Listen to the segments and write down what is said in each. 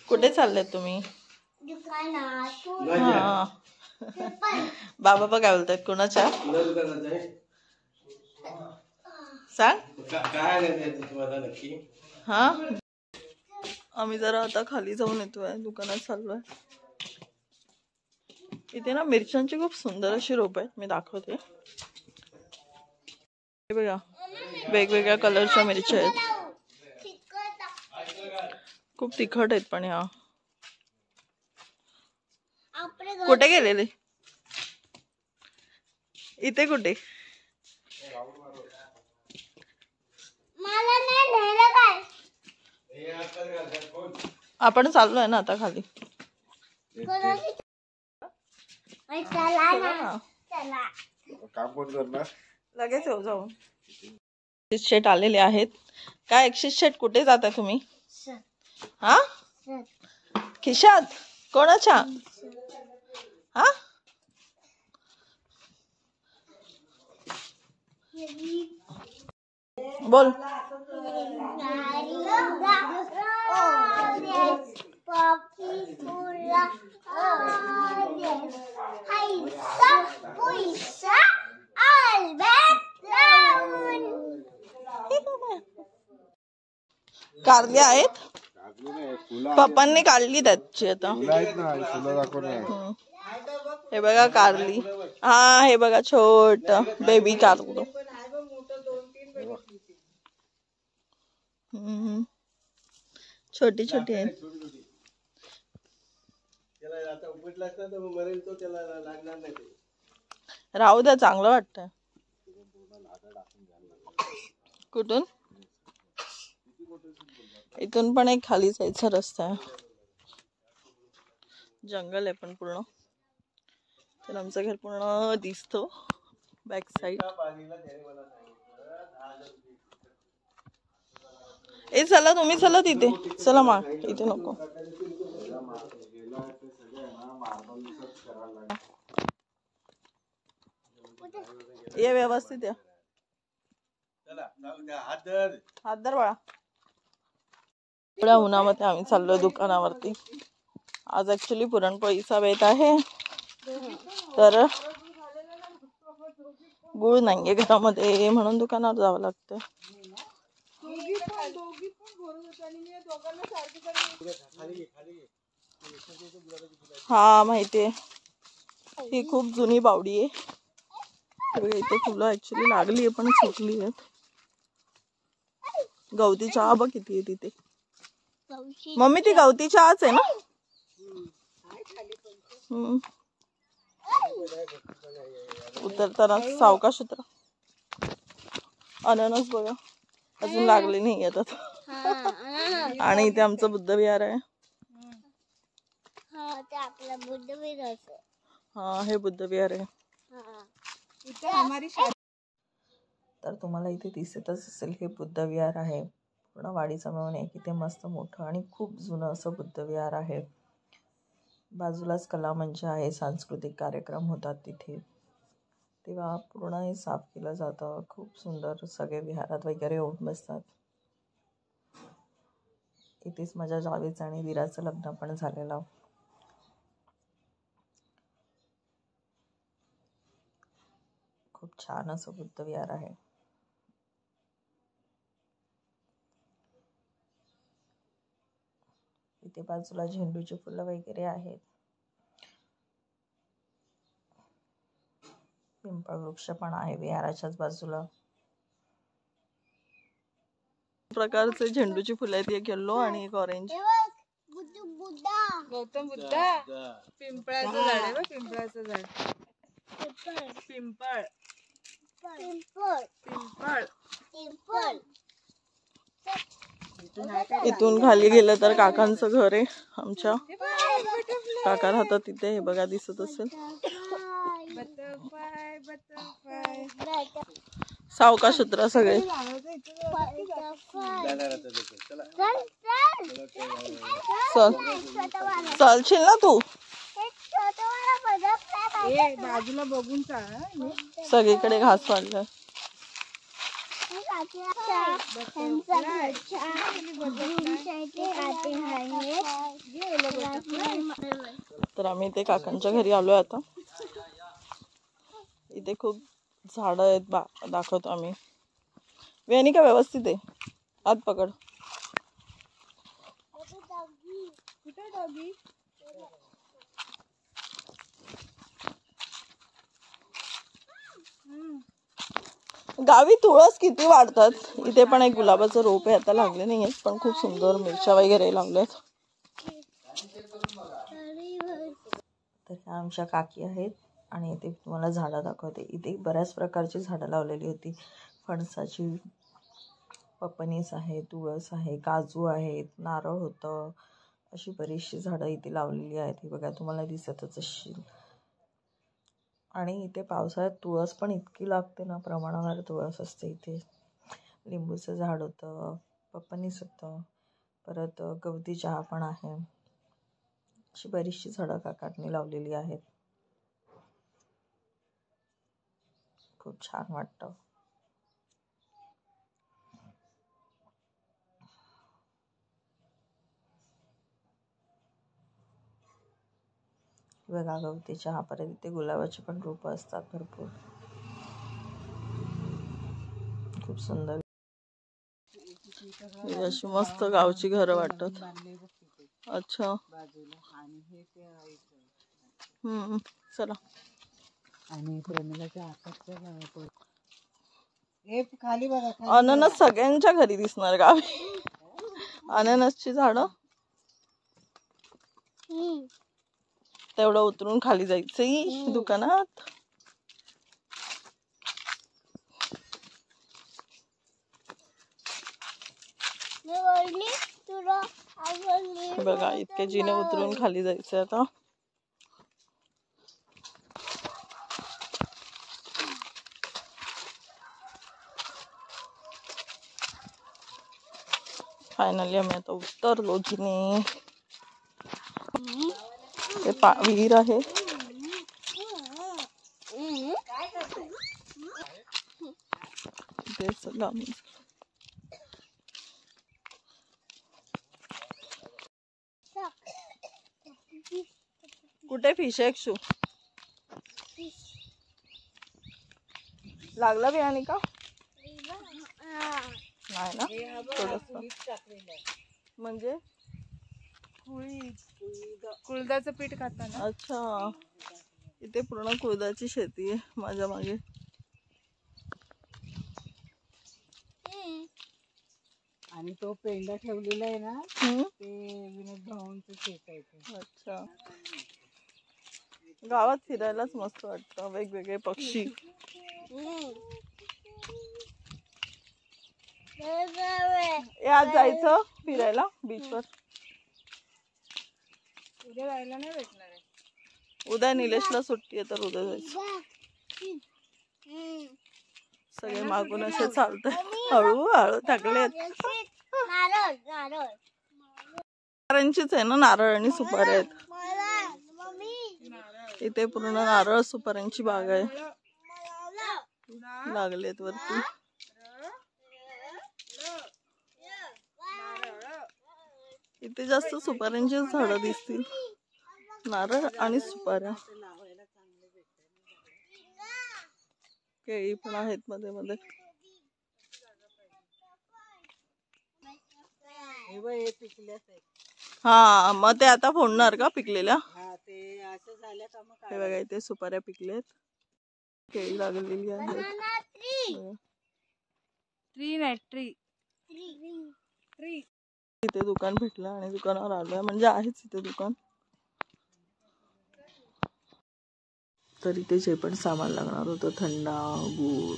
कुठे चालले तुम्ही? दुकानात. बाबा बघ काय बोलतायत कोणाच्या सांग हा आम्ही जरा आता खाली जाऊन येतोय दुकानात चाललोय इथे ना मिरच्यांची खूप सुंदर अशी रोप आहेत मी दाखवते हे बघा वेगवेगळ्या कलरच्या मिरच्या आहेत खूप तिखट आहेत पण ह्या कुठे गेलेले इथे कुठे आपण चाललोय ना आता खाली लगेच येऊ जाऊन शेट आलेले आहेत काय 160 कुठे जाता तुम्ही हा खिशात कोणाच्या हा बोल कारली आहेत पप्पांनी काढली त्याची आता हे बघा कारली हा हे बघा छोट बेबी कारली छोटी छोटी आहे राहू द्या चांगलं वाटतंय कुठून इथून पण एक खाली जायचा रस्ता आहे जंगल आहे पण पूर्ण तर आमचं घर पूर्ण दिसतो बॅक साइड ए चला तुम्ही चला तिथे चला माग इथे नको ये व्यवस्थित या हात धर बाळा एवढ्या उन्हामध्ये आम्ही चाललोय दुकानावरती आज ऍक्च्युली पुरणपोळीचा बेत आहे तर गुळ नाहीये घरामध्ये म्हणून दुकानावर जावं लागतं हा माहितीये ही खूप जुनी बावडी आहे इथे फुलं ऍक्च्युली लागली आहे पण सुकली आहेत गवती चहा बघ किती आहे तिथे मम्मी ती गवती चहाच आहे ना उतरताना सावकाश उतरा अननस बघा अजून लागले नाही येतात आणि इथे आमचं बुद्ध विहार आहे हा हे बुद्ध विहार आहे तर तुम्हाला इथे दिसतच असेल हे बुद्ध विहार आहे पूर्ण वाडीचा मिळून एक इथे मस्त मोठं आणि खूप जुनं असं बुद्ध विहार आहे बाजूलाच कला मंच आहे सांस्कृतिक कार्यक्रम होतात तिथे तेव्हा पूर्ण हे साफ केलं जातं खूप सुंदर सगळे विहारात वगैरे येऊन बसतात इथेच माझ्या जावेचं आणि दिराचं लग्न पण झालेलं खूप छान असं बुद्ध विहार आहे इथे बाजूला झेंडूची फुलं वगैरे आहेत पिंपळ वृक्ष पण आहे विहाराच्याच बाजूला प्रकारचे झेंडूची फुलं आहेत एक येल्लो आणि एक ऑरेंज गौतम बुद्ध पिंपळाचं झाड आहे बघ पिंपळाचं झाड पिंपळ पिंपळ पिंपळ इथून खाली गेलं तर काकांचं घर आहे आमच्या काका राहतात तिथे हे बघा दिसत असेल सावकाश उतरा सगळे चालशील ना तू बाजूला बघून सगळीकडे घास वाढलाय तर आम्ही इथे काकांच्या घरी आलोय आता. इथे खूप झाडं आहेत, दाखवतो आम्ही. वेणी का व्यवस्थित आहे, हात पकड. गावी तुळस किती वाढतात. इथे पण एक गुलाबाचं रोप आहे, आता लागले नाहीये पण खूप सुंदर मिरच्या वगैरे लागल्यात. तर ह्या आमच्या काकी आहेत आणि इथे तुम्हाला झाडं दाखवते. इथे बऱ्याच प्रकारची झाडं लावलेली होती. फणसाची, पपनीस आहे, तुळस आहे, काजू आहेत, नारळ होतं, अशी बरीचशी झाडं इथे लावलेली आहेत. ही बघा, तुम्हाला दिसतच असतील. आणि इथे पावसाळ्यात तुळस पण इतकी लागते ना, प्रमाणावर तुळस असते इथे. लिंबूचं झाड होतं, पपनीस होतं, परत गवती चहा पण आहे. अशी बरीचशी झाडं काकांनी लावलेली आहेत. खूप छान वाटतं. बघा, गवती चहा, परत इथे गुलाबाची पण रोपं असतात भरपूर. खूप सुंदर अशी मस्त गावची घरं वाटतात. अच्छा, चला. आणि खाली बघा, अननस सगळ्यांच्या घरी दिसणार गावी. अननसची झाडं. तेवढं उतरून खाली जायचंय दुकानात. बघा, इतके जिने उतरून खाली जायचंय आता. फायनली आम्ही आता उतरलो जिने. ते विहीर आहे. ते सगळं कुठे फिश आहे शू लागला बियाणी का नाही ना, थोडंसं म्हणजे कुळदाचं पीठ खाताना. अच्छा, इथे पूर्ण कुळदाची शेती आहे माझ्या मागे. आणि तो पेंडा ठेवलेला आहे ना, ते विनोद भाऊंचं शेत आहे. अच्छा, गावात फिरायलाच मस्त वाटतं. वेगवेगळे पक्षी. आज जायचं फिरायला बीचवर. उद्या जायला नाही भेटणार आहे. उद्या निलेशला सुट्टी आहे, तर उद्या जायचं. सगळे मागून असे चालतात, हळूहळू थकलेत. नारळांचीच आहे ना, नारळ आणि सुपारी आहेत इथे. पूर्ण नारळ सुपाऱ्यांची बाग आहे, लागलेत वरती. इथे जास्त सुपाऱ्यांची झाडं दिसतील, नारळ आणि सुपाऱ्या. केळी पण आहेत मध्ये मध्ये. हा, मग ते आता फोडणार का पिकलेल्या? हे बघा, इथे सुपाऱ्या पिकलेत, केळी लागलेली आहे. इथे दुकान भेटलं आणि दुकानावर आलोय, म्हणजे आहेच इथे दुकान. तर इथे जे पण सामान लागणार होतं, थंडा, गूळ,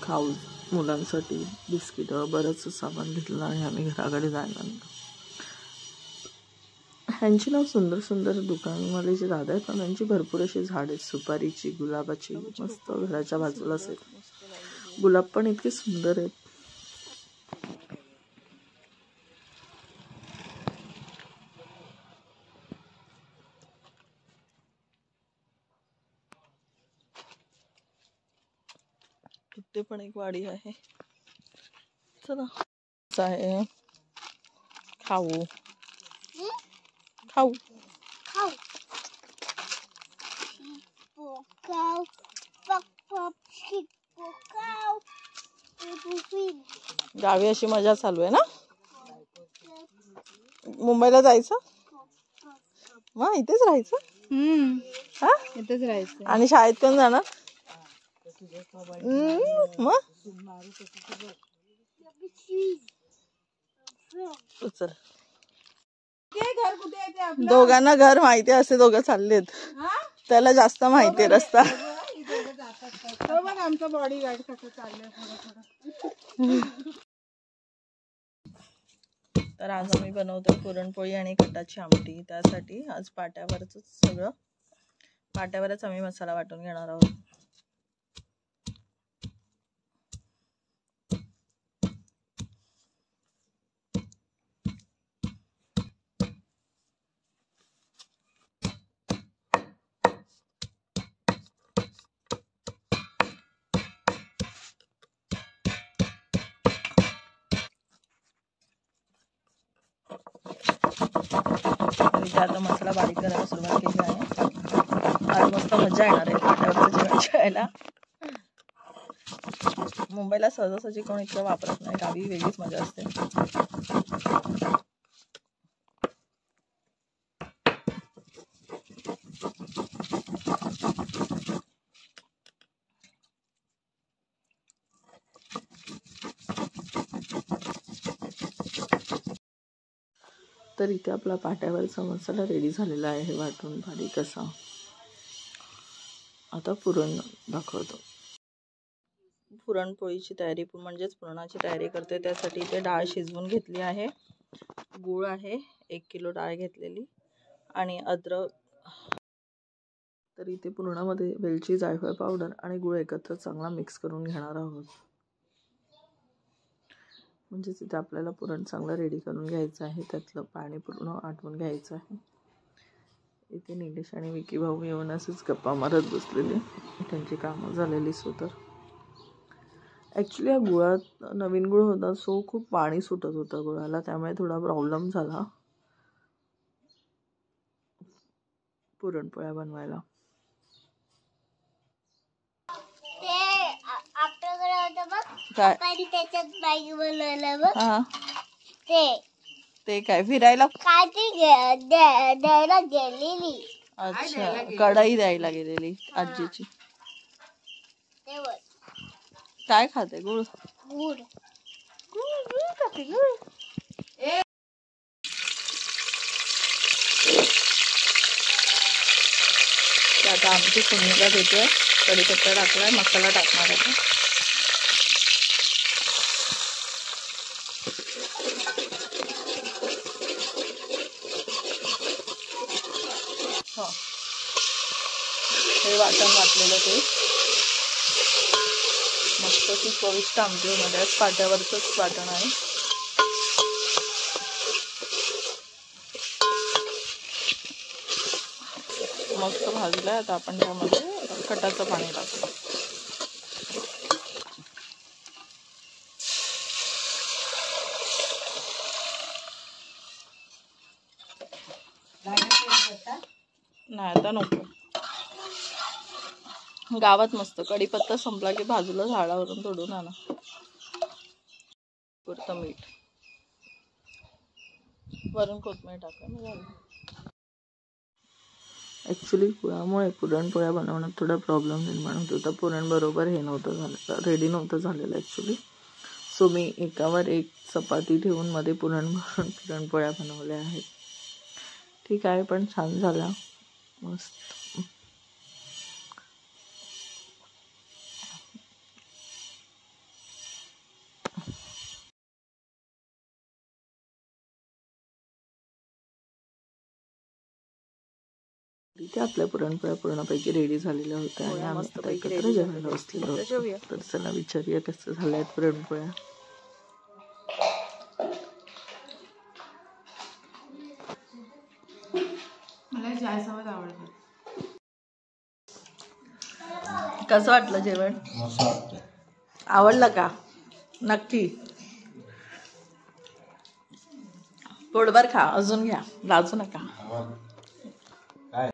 खाऊ, मुलांसाठी बिस्किट, बरंच सामान घेतलं आणि आम्ही घराकडे जायला लागलो. ह्यांची ना सुंदर सुंदर दुकानवाले जे दादा आहेत ना, त्यांची भरपूर अशी झाडे आहेत, सुपारीची, गुलाबाची, मस्त घराच्या बाजूलाच आहेत. गुलाब पण इतके सुंदर आहेत. इथे पण एक वाडी आहे. चला आहे खाऊ खाऊ गावी अशी मजा चालू आहे ना. मुंबईला जायचं मग इथेच राहायचं. हा इथेच राहायचं. आणि शाळेत कोण जाणार मग. चल दोघांना घर माहिती असे दोघं चाललेत. त्याला जास्त माहिती आहे रस्ता. आमचा बॉडी गार्ड कसं चाललंय. तर आज आम्ही बनवतो पुरणपोळी आणि कटाची आमटी. त्यासाठी आज पाट्यावरच सगळं पाट्यावरच आम्ही मसाला वाटून घेणार आहोत. आता मसाला बारीक करायला सुरुवात केली आहे. आज मस्त मजा येणार आहे पाट्यावरचं जेवण जेवायला. मुंबईला सहजासहजी कोण इतकं वापरत नाही. गावी वेगळीच मजा असते. तर इथे आपला पाट्यावरचा मसाला रेडी झालेला आहे वाटून बारीक असा. आता पुरण दाखवतो. पुरणपोळीची तयारी म्हणजेच पुरणाची तयारी करते. त्यासाठी इथे डाळ शिजवून घेतली आहे. गूळ आहे 1 किलो डाळ घेतलेली आणि अद्रक. तर इथे पुरणामध्ये वेलची जायफळ पावडर आणि गूळ एकत्र चांगला मिक्स करून घेणार आहोत. म्हणजे तिथे आपल्याला पुरण चांगलं रेडी करून घ्यायचं आहे. त्यातलं पाणी पूर्ण आटवून घ्यायचं आहे. इथे निलेश आणि विकी भाऊ येऊन असेच गप्पा मारत बसलेले. त्यांची कामं झालेली. सो तर ॲक्च्युली या गुळात नवीन गुळ होता. सो खूप पाणी सुटत होतं गुळाला. त्यामुळे थोडा प्रॉब्लेम झाला पुरणपोळ्या बनवायला. ते काय फिरायला द्यायला गेलेली. अच्छा कढई द्यायला गेलेली आजीची. काय खाते गुळ गुळ गुळ खाते गुळ. आता आमची सुनीला देतोय. कढीपत्ता टाकलाय. मसाला टाकणार आहे. हे वाटण वाटलेलं ते मस्त ती चविष्ट आमटीमध्ये पाट्यावरचंच वाटण आहे. मस्त भाजलंय. आता आपण त्यामध्ये कटाचं पाणी टाकू. नाही आता नको. गावात मस्त कढीपत्ता संपला की बाजूला झाडावरून तोडून आणा. पुरतं मीठ वरून कोथिंबीर टाका. ॲक्च्युली गुळामुळे पुरणपोळ्या बनवण्यात थोडा प्रॉब्लेम निर्माण होत होता. पुरण बरोबर हे नव्हतं झालं, रेडी नव्हतं झालेलं ॲक्च्युली. सो मी एकावर एक चपाती ठेवून मध्ये पुरण भरून पुरणपोळ्या बनवल्या आहेत. ठीक आहे पण छान झाल्या मस्त. इथे आपल्या पुरणपोळ्या पूर्णपैकी रेडी झालेल्या होत्या आणि आम्ही आता एकत्र जेवायला बसलेलो होतो. तर चला विचारूया कसं झाल्या आहेत पुरणपोळ्या. मला जायसवत आवडतं. कसं वाटलं जेवण? आवडलं का? नक्की पोटभर खा, अजून घ्या, लाजू नका.